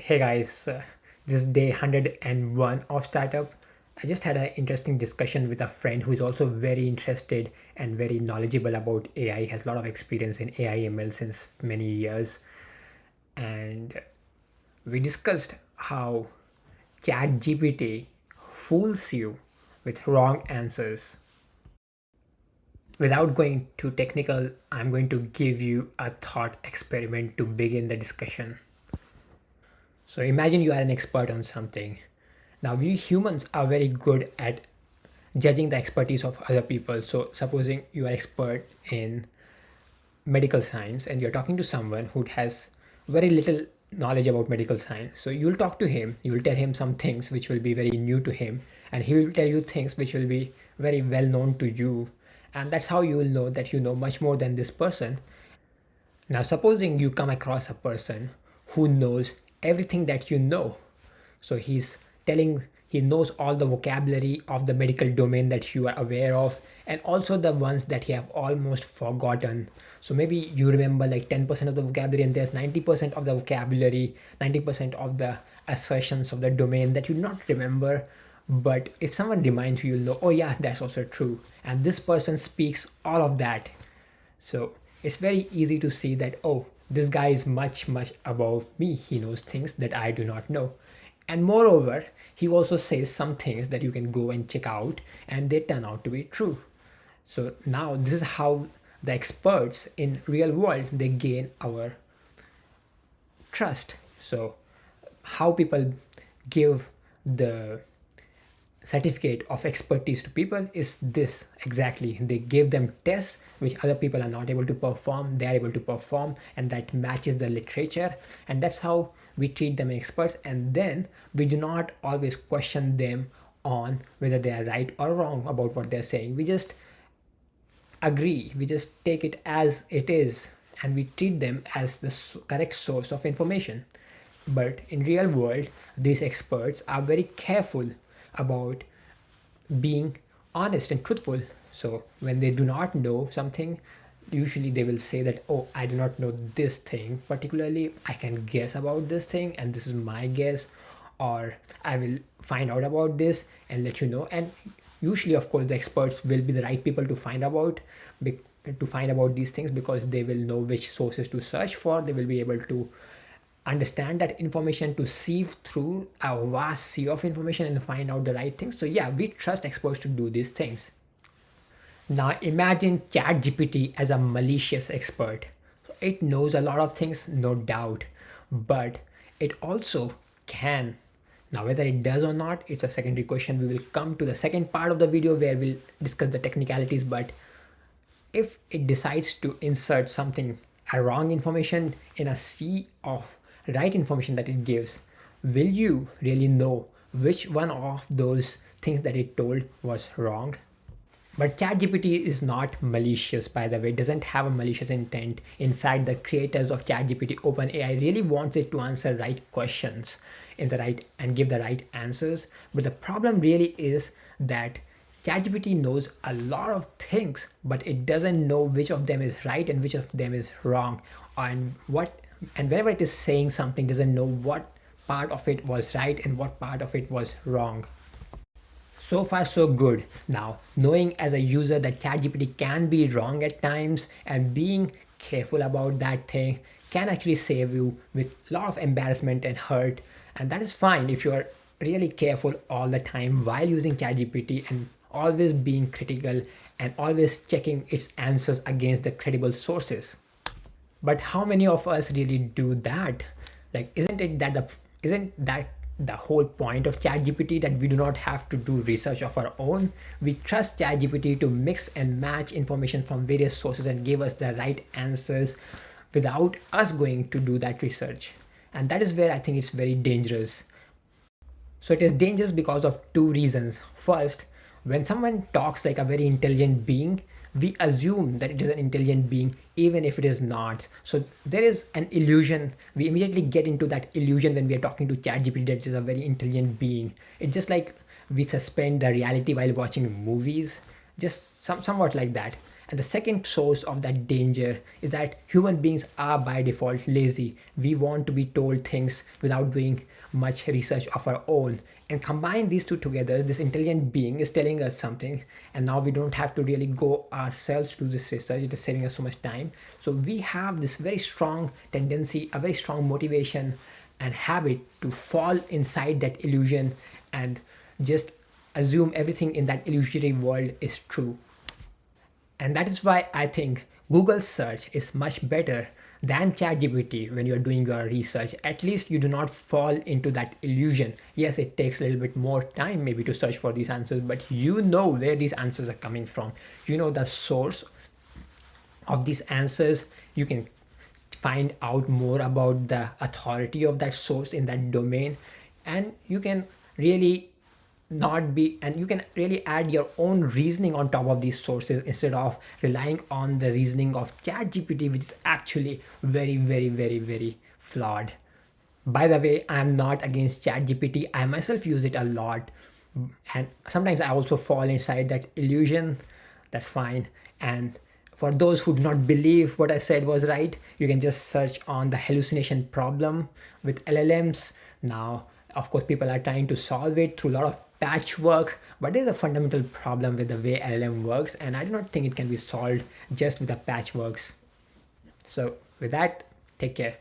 Hey guys, this is day 101 of startup. I just had an interesting discussion with a friend who is also very interested and very knowledgeable about AI, has a lot of experience in AI ML since many years. And we discussed how ChatGPT fools you with wrong answers. Without going too technical, I'm going to give you a thought experiment to begin the discussion. So imagine you are an expert on something. Now we humans are very good at judging the expertise of other people. So supposing you are expert in medical science and you're talking to someone who has very little knowledge about medical science. So you'll talk to him, you'll tell him some things which will be very new to him, and he will tell you things which will be very well known to you. And that's how you will know that you know much more than this person. Now, supposing you come across a person who knows everything that you know. So he knows all the vocabulary of the medical domain that you are aware of, and also the ones that you have almost forgotten. So maybe you remember like 10% of the vocabulary, and there's 90% of the vocabulary, 90% of the assertions of the domain that you do not remember. But if someone reminds you, you'll know, oh yeah, that's also true. And this person speaks all of that. So it's very easy to see that, oh, this guy is much, much above me. He knows things that I do not know. And moreover, he also says some things that you can go and check out and they turn out to be true. So now this is how the experts in real world they gain our trust. So how people give the certificate of expertise to people is this exactly. They give them tests which other people are not able to perform, they are able to perform, and that matches the literature, and that's how we treat them as experts. And then we do not always question them on whether they are right or wrong about what they're saying. We just agree, we just take it as it is, and we treat them as the correct source of information. But in real world, these experts are very careful about being honest and truthful. So when they do not know something, usually they will say that, oh, I do not know this thing particularly, I can guess about this thing and this is my guess, or I will find out about this and let you know. And usually, of course, the experts will be the right people to find about these things, because they will know which sources to search for. They will be able to understand that information to sieve through a vast sea of information and find out the right things. So yeah, we trust experts to do these things. Now imagine ChatGPT as a malicious expert. So it knows a lot of things, no doubt, but it also can. Now whether it does or not, it's a secondary question. We will come to the second part of the video where we'll discuss the technicalities. But if it decides to insert something, a wrong information in a sea of right information that it gives, will you really know which one of those things that it told was wrong? But ChatGPT is not malicious, by the way. It doesn't have a malicious intent. In fact, the creators of ChatGPT, OpenAI, really wants it to answer right questions in the right and give the right answers. But the problem really is that ChatGPT knows a lot of things, but it doesn't know which of them is right and which of them is wrong. And whenever it is saying something, doesn't know what part of it was right and what part of it was wrong. So far, so good. Now, knowing as a user that ChatGPT can be wrong at times and being careful about that thing can actually save you with a lot of embarrassment and hurt. And that is fine if you are really careful all the time while using ChatGPT, and always being critical and always checking its answers against the credible sources. But how many of us really do that? Like, isn't that the whole point of ChatGPT, that we do not have to do research of our own? We trust ChatGPT to mix and match information from various sources and give us the right answers without us going to do that research. And that is where I think it's very dangerous. So it is dangerous because of two reasons. First, when someone talks like a very intelligent being, we assume that it is an intelligent being even if it is not. So there is an illusion. We immediately get into that illusion when we are talking to ChatGPT that it is a very intelligent being. It's just like we suspend the reality while watching movies, just somewhat like that. And the second source of that danger is that human beings are by default lazy. We want to be told things without doing much research of our own. And combine these two together, this intelligent being is telling us something, and now we don't have to really go ourselves to do this research. It is saving us so much time. So we have this very strong tendency, a very strong motivation and habit to fall inside that illusion and just assume everything in that illusory world is true. And that is why I think Google search is much better than ChatGPT when you're doing your research. At least you do not fall into that illusion. Yes, it takes a little bit more time maybe to search for these answers, but you know where these answers are coming from. You know the source of these answers. You can find out more about the authority of that source in that domain, and you can really not be and you can really add your own reasoning on top of these sources instead of relying on the reasoning of ChatGPT, which is actually very, very, very, very flawed. By the way, I am not against ChatGPT. I myself use it a lot, and sometimes I also fall inside that illusion. That's fine. And for those who do not believe what I said was right, you can just search on the hallucination problem with LLMs. Now, of course, people are trying to solve it through a lot of patchwork, but there's a fundamental problem with the way LLM works, and I do not think it can be solved just with the patchworks. So, with that, take care.